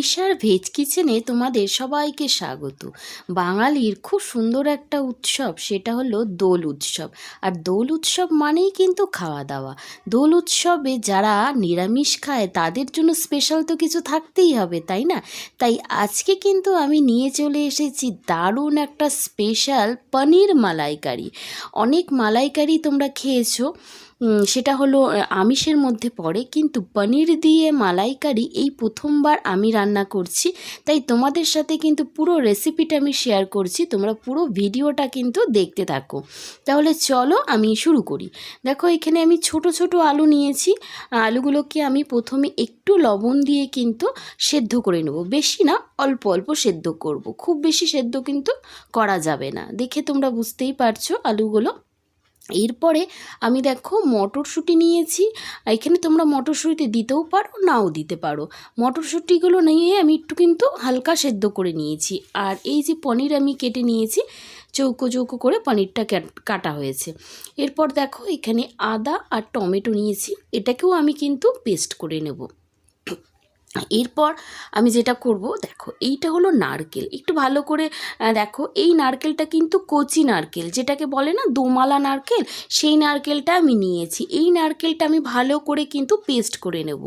তৃষার veg কিচেনে তোমাদের সবাইকে স্বাগত। বাঙালির খুব সুন্দর একটা উৎসব, সেটা হলো দোল উৎসব। আর দোল উৎসব মানেই কিন্তু খাওয়া দাওয়া। দোল উৎসবে যারা নিরামিষ খায় তাদের জন্য স্পেশাল তো কিছু থাকতেই হবে, তাই না? তাই আজকে কিন্তু আমি নিয়ে চলে এসেছি দারুণ একটা স্পেশাল পনির মালাইকারি। অনেক মালাইকারি তোমরা খেয়েছো, সেটা হলো আমিষের মধ্যে পড়ে, কিন্তু পনির দিয়ে মালাইকারি এই প্রথমবার আমি রান্না করছি। তাই তোমাদের সাথে কিন্তু পুরো রেসিপিটা আমি শেয়ার করছি, তোমরা পুরো ভিডিওটা কিন্তু দেখতে থাকো। তাহলে চলো আমি শুরু করি। দেখো এখানে আমি ছোট ছোট আলু নিয়েছি। আলুগুলোকে আমি প্রথমে একটু লবণ দিয়ে কিন্তু সেদ্ধ করে নেব, বেশি না, অল্প অল্প সেদ্ধ করব, খুব বেশি সেদ্ধ কিন্তু করা যাবে না, দেখে তোমরা বুঝতেই পারছো আলুগুলো। এরপরে আমি দেখো মটরশুঁটি নিয়েছি। এখানে তোমরা মটরশুঁটি দিতেও পারো, নাও দিতে পারো। মটরশুঁটিগুলো নিয়ে আমি একটু কিন্তু হালকা সেদ্ধ করে নিয়েছি। আর এই যে পনির আমি কেটে নিয়েছি, চৌকো চৌকো করে পনিরটা কাটা হয়েছে। এরপর দেখো এখানে আদা আর টমেটো নিয়েছি, এটাকেও আমি কিন্তু পেস্ট করে নেব। এরপর আমি যেটা করব, দেখো এইটা হলো নারকেল, একটু ভালো করে দেখো, এই নারকেলটা কিন্তু কচি নারকেল, যেটাকে বলে না দোমালা নারকেল, সেই নারকেলটা আমি নিয়েছি। এই নারকেলটা আমি ভালো করে কিন্তু পেস্ট করে নেব।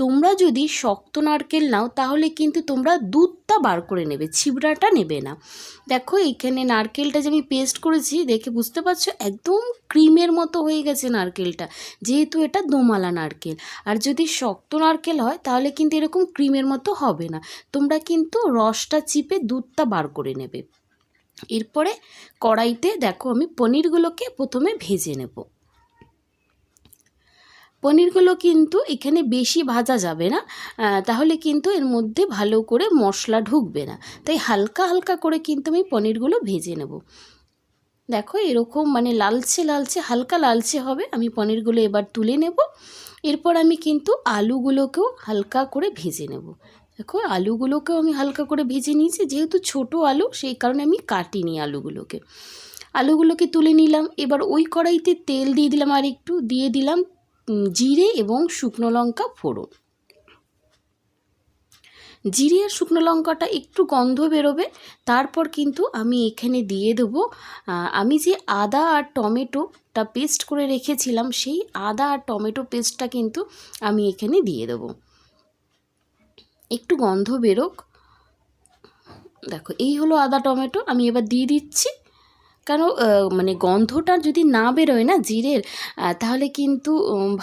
তোমরা যদি শক্ত নারকেল নাও তাহলে কিন্তু তোমরা দুধটা বার করে নেবে, ছিবড়াটা নেবে না। দেখো এইখানে নারকেলটা যে আমি পেস্ট করেছি, দেখে বুঝতে পারছো একদম ক্রিমের মতো হয়ে গেছে নারকেলটা, যেহেতু এটা দোমালা নারকেল। আর যদি শক্ত নারকেল হয় তাহলে কিন্তু এরকম ক্রিমের মতো হবে না, তোমরা কিন্তু রসটা চিপে দুধটা বার করে নেবে। এরপরে কড়াইতে দেখো আমি পনিরগুলোকে প্রথমে ভেজে নেব। পনিরগুলো কিন্তু এখানে বেশি ভাজা যাবে না, তাহলে কিন্তু এর মধ্যে ভালো করে মশলা ঢুকবে না, তাই হালকা হালকা করে কিন্তু আমি পনিরগুলো ভেজে নেব। দেখো এরকম মানে লালচে লালচে, হালকা লালচে হবে। আমি পনিরগুলো এবার তুলে নেব। এরপর আমি কিন্তু আলুগুলোকেও হালকা করে ভেজে নেব। দেখো আলুগুলোকেও আমি হালকা করে ভেজে নিয়েছি, যেহেতু ছোট আলু সেই কারণে আমি কাটিনি আলুগুলোকে তুলে নিলাম। এবার ওই কড়াইতে তেল দিয়ে দিলাম, আর একটু দিয়ে দিলাম জিরে এবং শুকনো লঙ্কা ফোড়ন। জিরে আর শুকনো লঙ্কাটা একটু গন্ধ বেরোবে, তারপর কিন্তু আমি এখানে দিয়ে দেবো আমি যে আদা আর টমেটোটা পেস্ট করে রেখেছিলাম, সেই আদা আর টমেটো পেস্টটা কিন্তু আমি এখানে দিয়ে দেবো। একটু গন্ধ বেরোক। দেখো এই হলো আদা টমেটো, আমি এবার দিয়ে দিচ্ছি। কারণ মানে গন্ধটা যদি না বেরোয় না জিরের, তাহলে কিন্তু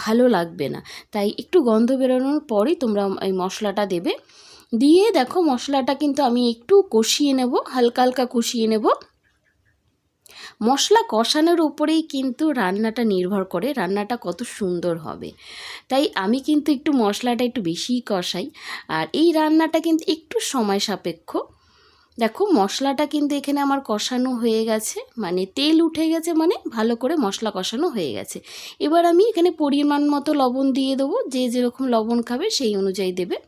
ভালো লাগবে না। তাই একটু গন্ধ বেরোনোর পরেই তোমরা এই মশলাটা দেবে। দিয়ে দেখো মশলাটা কিন্তু আমি একটু কষিয়ে নেব, হালকা হালকা কষিয়ে নেব। মশলা কষানোর উপরেই কিন্তু রান্নাটা নির্ভর করে, রান্নাটা কত সুন্দর হবে। তাই আমি কিন্তু একটু মশলাটা একটু বেশিই কষাই। আর এই রান্নাটা কিন্তু একটু সময় সাপেক্ষ। দেখো মশলাটা কিন্তু এখানে আমার কষানো হয়ে গেছে, মানে তেল উঠে গেছে, মানে ভালো করে মশলা কষানো হয়ে গেছে। এবার আমি এখানে পরিমাণ মতো লবণ দিয়ে দেবো, যে যেরকম লবণ খাবে সেই অনুযায়ী দেবে।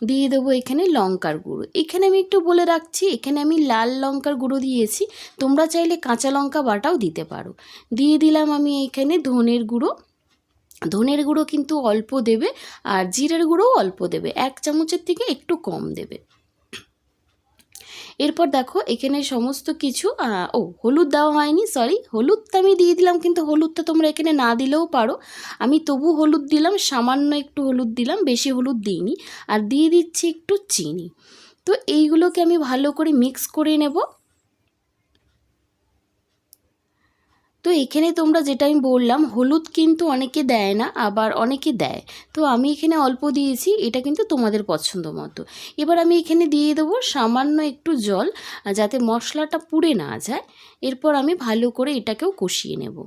দিয়ে দেবো এখানে লঙ্কার গুঁড়ো। এখানে আমি একটু বলে রাখছি, এখানে আমি লাল লঙ্কার গুঁড়ো দিয়েছি, তোমরা চাইলে কাঁচা লঙ্কা বাটাও দিতে পারো। দিয়ে দিলাম আমি এখানে ধনের গুঁড়ো কিন্তু অল্প দেবে, আর জিরের গুঁড়োও অল্প দেবে, 1 চামচের থেকে একটু কম দেবে। এরপর দেখো এখানে সমস্ত কিছু হলুদ দেওয়া হয়নি, সরি, হলুদটা আমি দিয়ে দিলাম, কিন্তু হলুদটা তোমরা এখানে না দিলেও পারো। আমি তবু হলুদ দিলাম, সামান্য একটু হলুদ দিলাম, বেশি হলুদ দিইনি। আর দিয়ে দিচ্ছি একটু চিনি। তো এইগুলোকে আমি ভালো করে মিক্স করে নেব। তো এখানে তোমরা যেটা আমি বললাম, হলুদ কিন্তু অনেকে দেয় না, আবার অনেকে দেয়, তো আমি এখানে অল্প দিয়েছি, এটা কিন্তু তোমাদের পছন্দ মতো। এবার আমি এখানে দিয়ে দেবো সামান্য একটু জল, যাতে মশলাটা পুড়ে না যায়। এরপর আমি ভালো করে এটাকেও কষিয়ে নেব।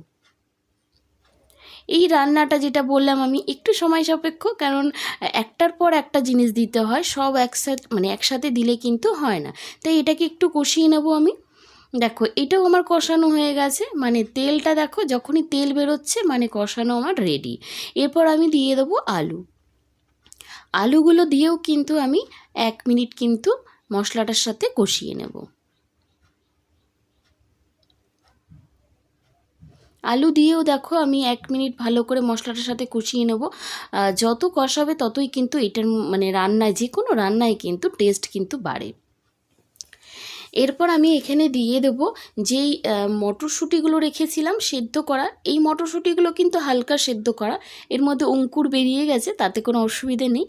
এই রান্নাটা যেটা বললাম আমি একটু সময় সাপেক্ষ, কারণ একটার পর একটা জিনিস দিতে হয়, সব একসাথে দিলে কিন্তু হয় না। তাই এটাকে একটু কষিয়ে নেব আমি। দেখো এটাও আমার কষানো হয়ে গেছে, মানে তেলটা দেখো যখনই তেল বেরোচ্ছে মানে কষানো আমার রেডি। এরপর আমি দিয়ে দেবো আলুগুলো দিয়েও কিন্তু আমি 1 মিনিট কিন্তু মশলাটার সাথে কষিয়ে নেব। আলু দিয়েও দেখো আমি 1 মিনিট ভালো করে মশলাটার সাথে কষিয়ে নেব। যত কষাবে ততই কিন্তু এটার মানে রান্নায়, যে কোনো রান্নায় কিন্তু টেস্ট কিন্তু বাড়ে। এরপর আমি এখানে দিয়ে দেব যেই মটরশুঁটিগুলো রেখেছিলাম সেদ্ধ করা। এই মটরশুঁটিগুলো কিন্তু হালকা সেদ্ধ করা, এর মধ্যে অঙ্কুর বেরিয়ে গেছে, তাতে কোনো অসুবিধে নেই।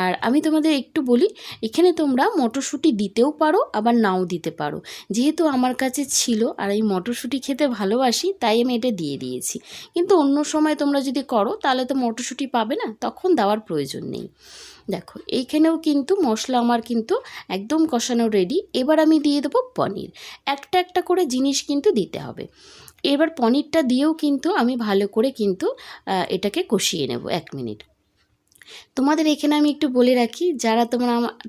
আর আমি তোমাদের একটু বলি, এখানে তোমরা মটরশুঁটি দিতেও পারো আবার নাও দিতে পারো। যেহেতু আমার কাছে ছিল আর এই মটরশুঁটি খেতে ভালোবাসি, তাই আমি এটা দিয়ে দিয়েছি। কিন্তু অন্য সময় তোমরা যদি করো তাহলে তো মটরশুঁটি পাবে না, তখন দেওয়ার প্রয়োজন নেই। দেখো এইখানেও কিন্তু মশলা আমার কিন্তু একদম কষানো রেডি। এবার আমি দিয়ে দেবো পনির। একটা একটা করে জিনিস কিন্তু দিতে হবে। এবার পনিরটা দিয়েও কিন্তু আমি ভালো করে কিন্তু এটাকে কষিয়ে নেব 1 মিনিট। তোমাদের এখানে আমি একটু বলে রাখি, যারা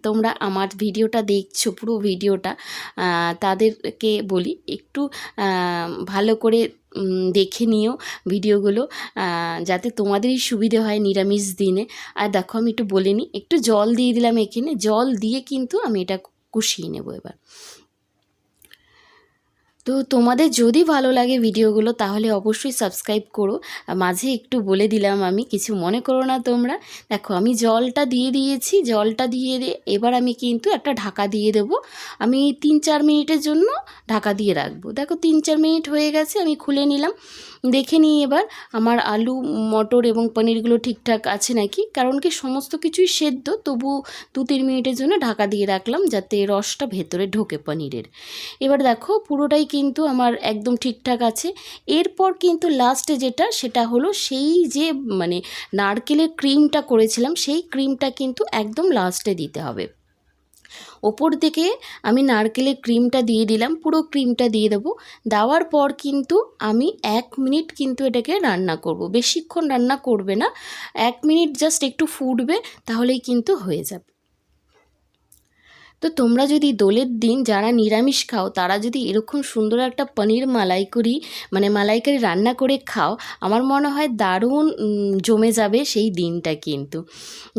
তোমরা আমার ভিডিওটা দেখছো, পুরো ভিডিওটা, তাদেরকে বলি একটু ভালো করে দেখে নিও ভিডিওগুলো, যাতে তোমাদেরই সুবিধে হয় নিরামিষ দিনে। আর দেখো আমি একটু বলে নিই, একটু জল দিয়ে দিলাম এখানে, জল দিয়ে কিন্তু আমি এটা কষিয়ে নেব এবার। তো তোমাদের যদি ভালো লাগে ভিডিওগুলো তাহলে অবশ্যই সাবস্ক্রাইব করো। মাঝে একটু বলে দিলাম আমি, কিছু মনে করো না তোমরা। দেখো আমি জলটা দিয়ে দিয়েছি, জলটা দিয়ে এবার আমি কিন্তু একটা ঢাকা দিয়ে দেবো। আমি 3-4 মিনিটের জন্য ঢাকা দিয়ে রাখবো। দেখো 3-4 মিনিট হয়ে গেছে, আমি খুলে নিলাম, দেখে নিই এবার আমার আলু মটর এবং পনিরগুলো ঠিকঠাক আছে নাকি। কারণ কি সমস্ত কিছুই সেদ্ধ, তবু 2-3 মিনিটের জন্য ঢাকা দিয়ে রাখলাম যাতে রসটা ভেতরে ঢোকে পনিরের। এবার দেখো পুরোটাই কিন্তু আমার একদম ঠিকঠাক আছে। এরপর কিন্তু লাস্টে যেটা, সেটা হলো সেই যে মানে নারকেলের ক্রিমটা করেছিলাম, সেই ক্রিমটা কিন্তু একদম লাস্টে দিতে হবে। ওপর থেকে আমি নারকেলের ক্রিমটা দিয়ে দিলাম, পুরো ক্রিমটা দিয়ে দেবো। দেওয়ার পর কিন্তু আমি 1 মিনিট কিন্তু এটাকে রান্না করব। বেশিক্ষণ রান্না করবে না, 1 মিনিট জাস্ট একটু ফুটবে, তাহলেই কিন্তু হয়ে যাবে। তো তোমরা যদি দোলের দিন যারা নিরামিষ খাও, তারা যদি এরকম সুন্দর একটা পনির মালাইকারি মানে মালাইকারি রান্না করে খাও, আমার মনে হয় দারুণ জমে যাবে সেই দিনটা কিন্তু।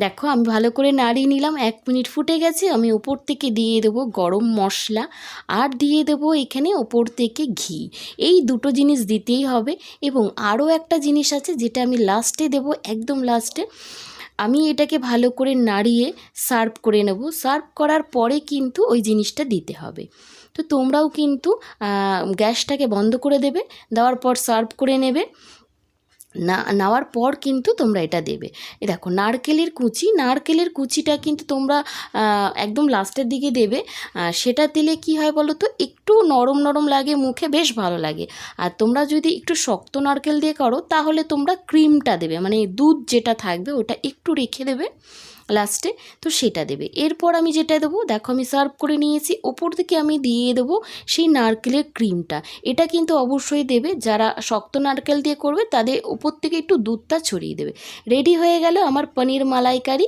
দেখো আমি ভালো করে নাড়িয়ে নিলাম, 1 মিনিট ফুটে গেছে। আমি ওপর থেকে দিয়ে দেবো গরম মশলা, আর দিয়ে দেবো এখানে ওপর থেকে ঘি। এই দুটো জিনিস দিতেই হবে। এবং আরও একটা জিনিস আছে যেটা আমি লাস্টে দেবো, একদম লাস্টে। আমি এটাকে ভালো করে নাড়িয়ে সার্ভ করে নেব। সার্ভ করার পরে কিন্তু ওই জিনিসটা দিতে হবে। তো তোমরাও কিন্তু গ্যাসটাকে বন্ধ করে দেবে, দেওয়ার পর সার্ভ করে নেবে। নেওয়ার পর কিন্তু তোমরা এটা দেবে। দেখো নারকেলের কুচিটা কিন্তু তোমরা একদম লাস্টের দিকে দেবে। সেটা দিলে কি হয় বলো তো, একটু নরম নরম লাগে মুখে, বেশ ভালো লাগে। আর তোমরা যদি একটু শক্ত নারকেল দিয়ে করো তাহলে তোমরা ক্রিমটা দেবে, মানে দুধ যেটা থাকবে ওটা একটু রেখে দেবে লাস্টে, তো সেটা দেবে। এরপর আমি যেটা দেবো, দেখো আমি সার্ভ করে নিয়েছি, ওপর থেকে আমি দিয়ে দেবো সেই নারকেলের ক্রিমটা। এটা কিন্তু অবশ্যই দেবে, যারা শক্ত নারকেল দিয়ে করবে তাদের ওপর থেকে একটু দুধটা ছড়িয়ে দেবে। রেডি হয়ে গেল আমার পনির মালাইকারি।